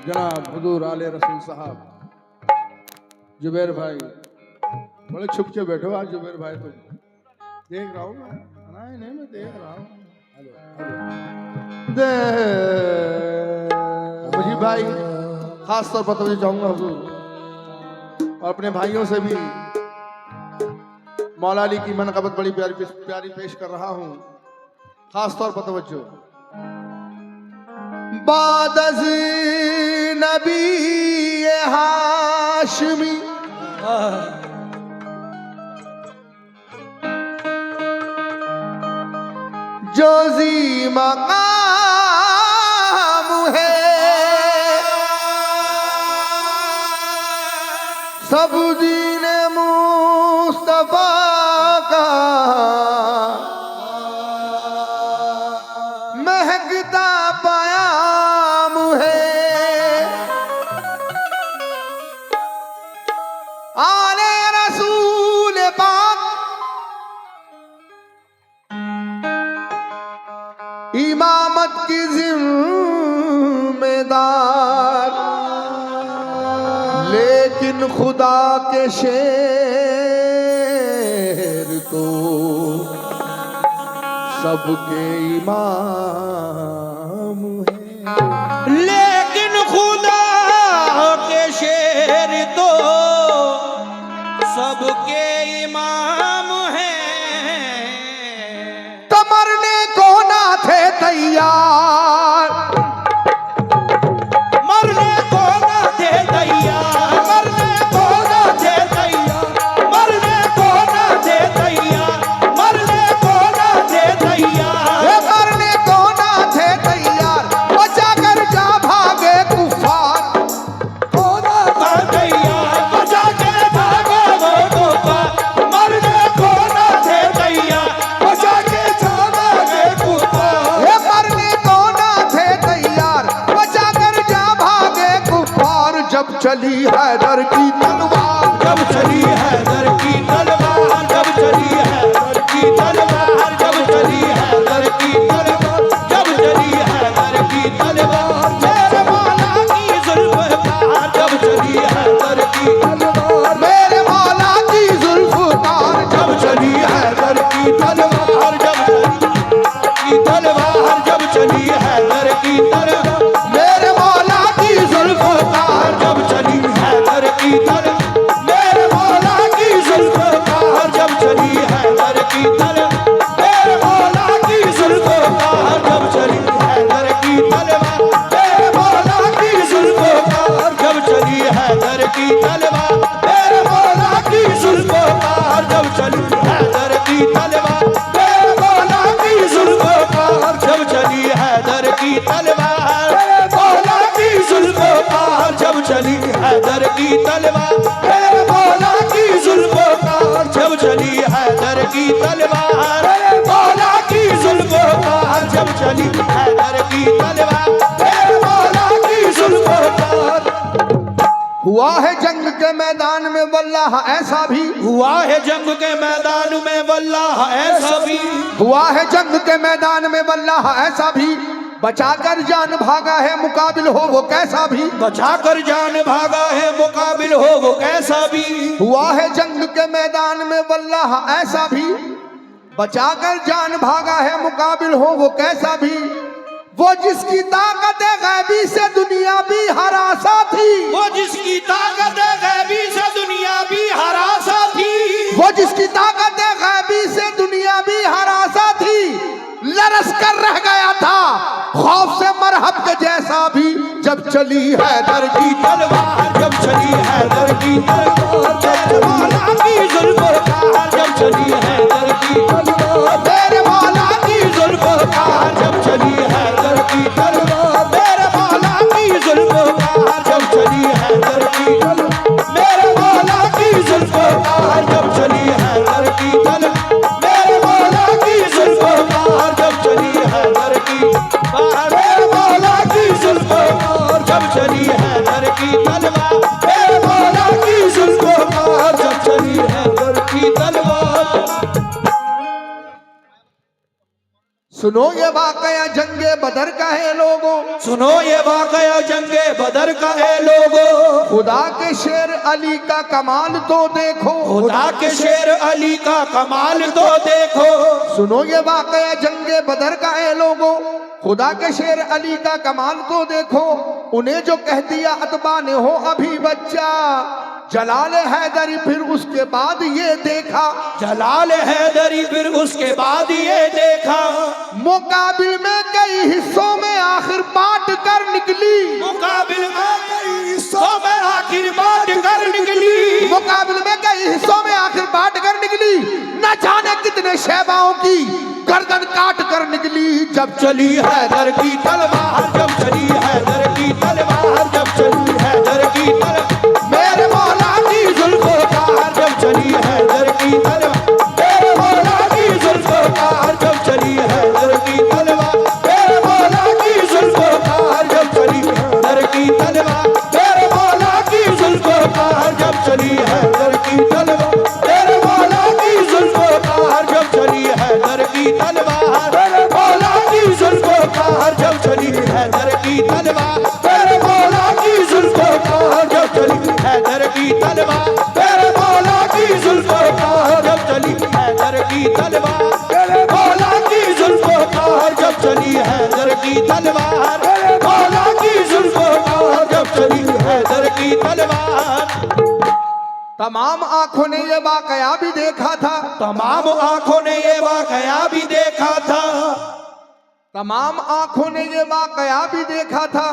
जनाब हुजूर आले रसूल साहब, जुबैर भाई, बड़े छुप के बैठो आज जुबैर भाई। तुम देख रहा हूँ नहीं मैं देख रहा हूँ। मुझे भाई खास तौर पर तो चाहूंगा हुजूर और अपने भाइयों से भी मौला अली की मनक़बत बड़ी प्यारी पेश कर रहा हूँ। खास तौर पर तवज्जो। बादज़ नबी हाशमी जोजी मकाम है, सब दीन मुस्तफा का महकता पयाम है। आले रसूल पाक इमामत की जिम्मेदार, लेकिन खुदा के शेर तो सबके इमाम है। लेकिन खुदा के शेर तो सबके इमाम हैं। तो मरने को ना थे तैयार, मरने को ना थे तैयार, मरने को ना थे तैयार, मरने को ना थे तैयार, मरने को ना थे तैयार, मरने को ना थे तैयार, बचा कर जा भागे कुफार। को ना था तैयार, बचा के भागे वो कुफार। मरने को ना थे तैयार, बचा के जा भागे कुफार। मरने को ना थे तैयार, बचा कर जा भागे कुफार। जब चली हैदर की तलवार, जब चली हैदर की तलवार, जब चली हैदर की तलवार, जब चली हैदर की तलवार, जब चली हैदर की तलवार, मेरे मौला की जुल्फ़कार, जब चली हैदर की तलवार, मेरे मौला की जुल्फ़कार। जब चली हैदर की तलवार, जब चली तलवार, जब चली हैदर की तलवार, मेरे मौला की जुल्फ़कार। जब चली हैदर की तलवार, मेरे मौला की जुल्फ़कार, जब चली हैदर की तलवार, मेरे मौला की जुल्फ़कार, जब चली हैदर की तलवार, मेरे मौला की जुल्फ़कार, जब चली हैदर की तलवार, मेरे मौला की जुल्फ़कार, जब चली हैदर की तलवार, मेरे मौला की जुल्फ़कार, जब चली हैदर की तलवार, मेरे मौला की जुल्फ़कार, जब चली हैदर की तलवार, मेरे मौला की जुल्फ़कार, जब चली हैदर की तलवार, मेरे मौला की जुल्फ़कार, जब चली हैदर की तलवार, मेरे मौला की जुल्फ़कार। हुआ है जंग के मैदान में वल्लाह ऐसा भी, हुआ है जंग के मैदान में वल्लाह ऐसा भी, हुआ है जंग के मैदान में वल्लाह ऐसा भी, बचाकर जान भागा है मुकाबिल हो वो कैसा भी। बचाकर जान भागा है मुकाबिल हो वो कैसा भी। हुआ है जंग के मैदान में वल्लाह ऐसा भी, बचाकर जान भागा है मुकाबिल हो वो कैसा भी। वो जिसकी ताकत गैबी से दुनिया भी हरासा थी, वो जिसकी ताकत गैबी से दुनिया भी हरासा थी, वो जिसकी ताकत गैबी से दुनिया भी हरासा थी। लरस कर रह गया था खौफ से मरहब के जैसा भी। जब चली हैदर की तलवार, जब चली हैदर की तलवार, मेरे मौला की जुल्फ़कार, जब चली हैदर की तलवार, मेरे मौला की जुल्फ़कार, जब चली हैदर की तलवार, मेरे मौला की जुल्फ़कार, जब चली हैदर की तलवार, मेरे मौला की जुल्फ़कार, जब चली हैदर की तलवार, मेरे मौला की जुल्फ़कार, जब चली हैदर की तलवार, मेरे मौला की जुल्फ़कार, जब चली हैदर की तलवार। सुनो ये वाकया जंगे बदर का है लोगों, सुनो ये वाकया जंगे बदर का है लोगों। खुदा के शेर अली का कमाल तो देखो, खुदा के शेर अली का कमाल तो देखो। सुनो ये वाकया जंगे बदर का है लोगों, खुदा के शेर अली का कमाल तो देखो। उन्हें जो कह दिया अतबा ने हो अभी बच्चा, जलाल हैदरी फिर उसके बाद ये देखा, जलाल हैदरी फिर उसके बाद ये देखा। मुकाबिल में कई हिस्सों में आखिर बांट कर निकली, मुकाबिल में कई हिस्सों में आखिर बांट कर निकली, मुकाबिल में कई हिस्सों में आखिर बांट कर निकली। न जाने कितने शहबाओं की गर्दन काट कर निकली। जब चली हैदर की तलवार, जब चली हैदर की तलवार, जब चली हैदर की तलवार, मेरे मौला की जुल्फों का हार। जब चली हैदर की तलवार, मेरे मौला की जुल्फों का हार। जब चली हैदर की तलवार, मेरे मौला की जुल्फों का हार। जब चली हैदर की तलवार, मेरे मौला की जुल्फों का हार। जब चली हैदर की तलवार, मेरे मौला की जुल्फों का हार। जब चली हैदर की तलवार, मेरे मौला की जुल्फों का हार। जब चली हैदर की तलवार, मेरे मौला की जुल्फों का हार। जब चली हैदर की तलवार, मेरे मौला की जुल्फों का हार। जब चली हैदर की तलवार, मेरे मौला की जुल्फों का हार। जब चली हैदर की तलवार, मेरे मौला की जुल्फों का हार। जब चली हैदर की तलवार। तमाम आंखों ने ये वाकया भी देखा था, तमाम आंखों ने ये वाकया भी देखा था, तमाम आंखों ने ये वाकया भी देखा था।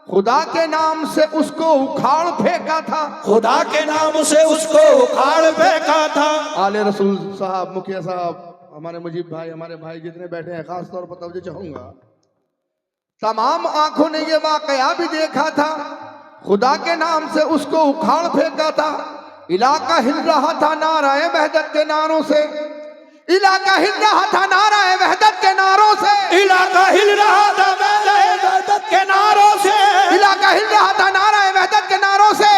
खुदा के नाम से उसको उखाड़ फेंका था, खुदा के नाम से उसको उखाड़ फेंका था। आले रसूल साहब, मुखिया साहब, हमारे मुजीब भाई, हमारे भाई जितने बैठे हैं, खास तौर पर तवज्जो चाहूंगा। तमाम आंखों ने ये वाकया भी देखा था, खुदा के नाम से उसको उखाड़ फेंका था। इलाका हिल रहा था नाराए वहदत के नारों से, इलाका हिल रहा था नाराए वहदत के नारों से, इलाका हिल रहा था नाराए वहदत के नारों से, इलाका हिल रहा था नाराए वहदत के नारों से।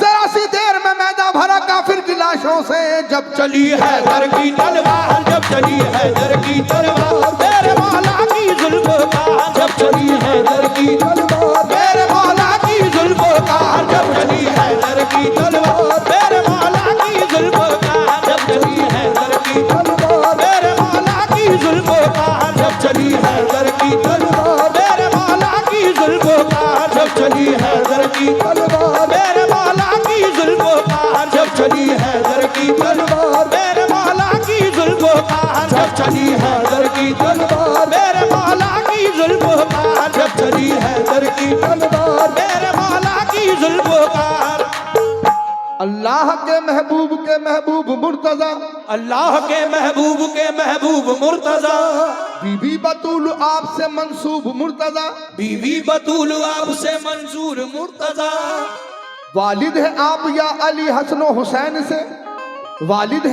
जरा सी देर में मैदान भरा काफिर की लाशों से। जब चली हैदर की तलवार, जब चली हैदर की तलवार, मेरे मौला की जुल्फों का हार। जब चली हैदर की तलवार, मेरे मौला की जुल्फों का हार। जब चली हैदर की तलवार, मेरे मौला की जुल्फों का हार। जब चली हैदर की तलवार, मेरे मौला की जुल्फों का हार। जब चली हैदर की तलवार, मेरे मौला की जुल्फों का हार। जब चली हैदर की तलवार, मेरे मौला की जुल्फों का हार। जब चली हैदर की तलवार, मेरे मौला की जुल्फों का हार। जब चली हैदर की तलवार, मेरे मौला की जुल्फों का हार। जब चली हैदर की तलवार, मेरे मौला की जुल्फों का हार। अल्लाह के महबूब मुर्तजा, अल्लाह के महबूब मुर्तजा, बीबी बतूल आपसे मंसूब मुर्तजा, बीवी बतूल आपसे मंजूर मुर्तजा। वालिद है आप या अली हसन हुसैन से, वालिद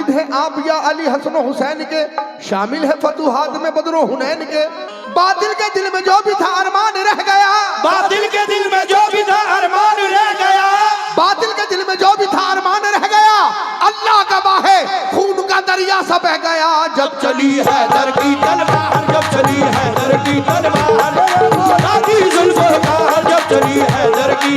है आप या अली हसन हुसैन के, शामिल है फतुहात में बदरो हुनैन के। बातिल के दिल में जो भी था अरमान रह गया, बातिल के दिल में जो भी था अरमान रह गया, बातिल के दिल में जो भी था अरमान रह गया। अल्लाह का बाहे खून का दरिया सा बह गया। जब चली हैदर की तलवार, जब चली हैदर की तलवार, मेरे मौला की जुल्फों का हार। जब चली हैदर की,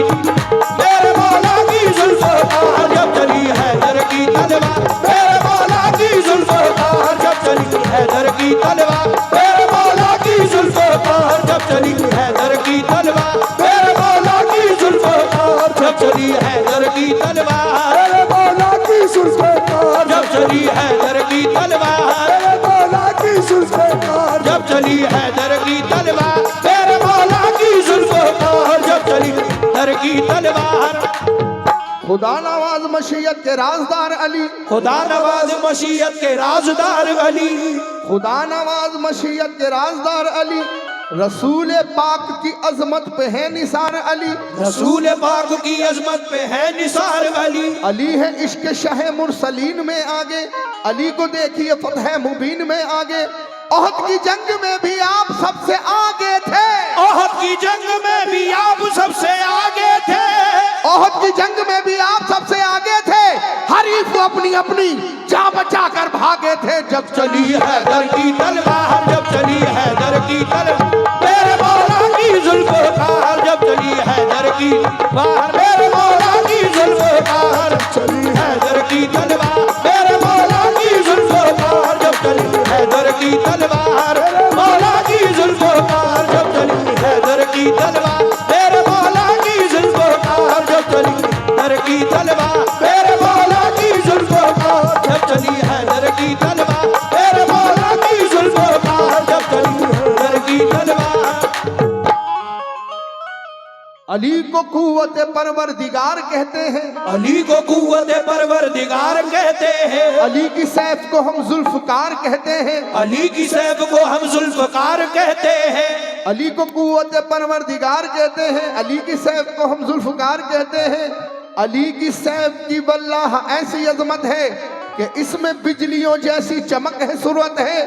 मेरे मौला की जुल्फों का हार। जब चली हैदर की तलवार, मेरे मौला की जुल्फों का हार। जब चली हैदर की तलवार, मेरे मौला की जुल्फों का हार। जब चली हैदर की तलवार, मेरे मौला की जुल्फों का हार। जब चली हैदर की तलवार, मेरे मौला की जुल्फों का हार। जब चली हैदर की तलवार, मेरे मौला की जुल्फों का हार। जब चली हैदर की तलवार, मेरे मौला की जुल्फों का हार। जब चली हैदर की तलवार। खुदा नवाज मशीयत के राजदार अली, खुदा नवाज मशीयत के राजदार अली, खुदा नवाज मशीयत के राजदार अली। रसूल पाक की अजमत पे है निसार अली, रसूल पाक की अजमत पे है निसार अली। अली है इश्क शाह मुरसलीन में आगे, अली को देखिए फतह मुबीन में आगे। ओहद की जंग में भी आप सबसे आगे थे, ओहद की जंग में भी आप सबसे आगे थे। ओहद की जंग में भी आप सबसे आगे थे, हरीफ अपनी अपनी जान बचाकर भागे थे। जब चली हैदर की तलवार, जब चली हैदर की तलवार, मेरे मौला की जुल्फ़कार, जब चली हैदर की बाहर, मेरे मौला की जुल्फ़कार, चली हैदर की तलवार, मेरे मौला की जुल्फ़कार, जब चली हैदर की तलवार, मौला की जुल्फ़कार, जब चली हैदर की तलवार, मेरे मौला की जुल्फ़कार, जब चली हैदर की तलवार, मेरे मौला की जुल्फ़कार, जब चली हैदर की तलवार, मेरे मौला की जुल्फ़कार, जब चली हैदर की तलवार। अली को कुव्वत परवरदिगार कहते हैं, अली को कुव्वत परवरदिगार कहते हैं, अली की सैफ को हम जुल्फकार कहते हैं, अली की सैफ को हम जुल्फकार कहते हैं, अली को कुव्वत परवरदिगार कहते हैं, अली की सैफ को हम जुल्फकार कहते हैं। अली की सैफ की वल्लाह ऐसी अजमत है कि इसमें बिजलियों जैसी चमक है, सूरत है,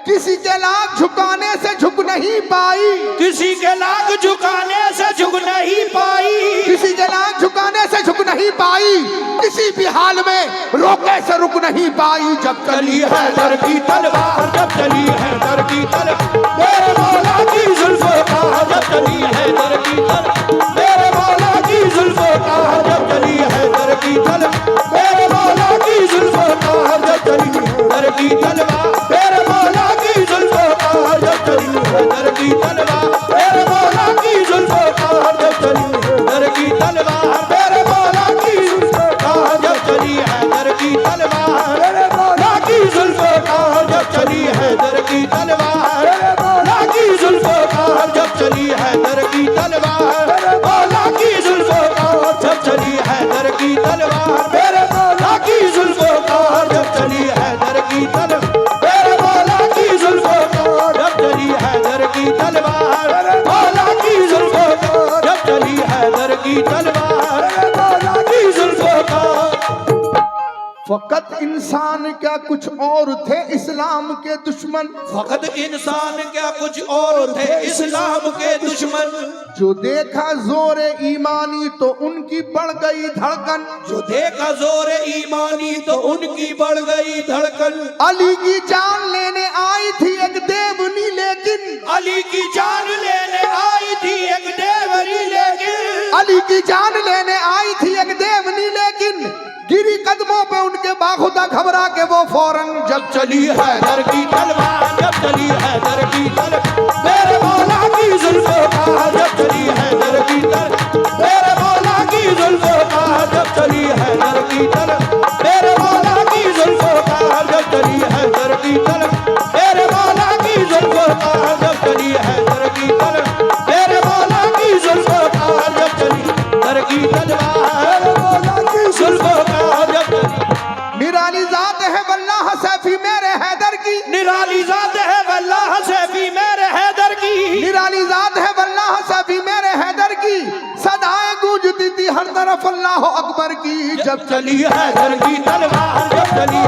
किसी के लाख झुकाने से झुक नहीं पाई, किसी के लाख झुकाने से झुक नहीं पाई, किसी के लाख झुकाने से झुक नहीं पाई, किसी भी हाल में रोके से रुक नहीं पाई। जब चली हैदर की तलवार, जब चली हैदर की तलवार, मेरे मौला की जुल्फ़कार, जब चली हैदर की तलवार, मेरे मौला की जुल्फ़कार, जब चली हैदर की तलवार, मेरे मौला की जुल्फ़कार, जब चली हैदर की तलवार, मेरे मौला की जुल्फ़कार, जब चली हैदर की तलवार, मेरे मौला की जुल्फ़कार, जब चली हैदर की तलवार, मेरे मौला की जुल्फ़कार, जब चली हैदर की तलवार, मेरे मौला की जुल्फ़कार, जब चली हैदर की तलवार, मेरे मौला की जुल्फ़कार, जब चली हैदर की तलवार, मेरे मौला की जुल्फ़कार, जब चली हैदर की तलवार, मेरे मौला की जुल्फ़कार, जब चली हैदर की तलवार, मेरे मौला की जुल्फ़कार, जब चली हैदर की तलवार, मेरे मौला की जुल्फ़कार, जब चली हैदर की तलवार, मेरे मौला की जुल्फ़कार। फकत इंसान क्या कुछ और थे इस्लाम के दुश्मन, फकत इंसान क्या कुछ और थे इस्लाम के दुश्मन, जो देखा जोरे ईमानी तो उनकी बढ़ गई धड़कन, जो देखा जोर ईमानी तो उनकी बढ़ गई धड़कन। अली की जान लेने आई थी एक देवनी लेकिन, अली की जान लेने आई थी एक देवरी लेकिन, अली की जान लेने आई थी एक देवनी लेकिन, गिरी कदमों पे उनके बाखुदा घबरा के वो फौरन। जब चली हैदर की तलवार, जब चली हैदर की तलवार, मेरे मौला की जुल्फ़कार, जब चली हैदर की तलवार, मेरे मौला की जुल्फ़कार, जब चली हैदर की तलवार, मेरे मौला की जुल्फ़कार, जब चली हैदर की तलवार, मेरे मौला की जुल्फ़कार, जब चली हैदर की तलवार, मेरे मौला की जुल्फ़कार, जब चली हैदर की तलवार, मेरे मौला की जुल्फ़कार, जब चली। निराली जात है वल्लाह सैफी मेरे हैदर की, निराली जात है वल्लाह सैफी मेरे हैदर की, निराली जात है वल्लाह सैफी मेरे हैदर की, सदाएं गूंजती थी हर तरफ अल्लाह अकबर की। जब चली हैदर की तलवार, जब चली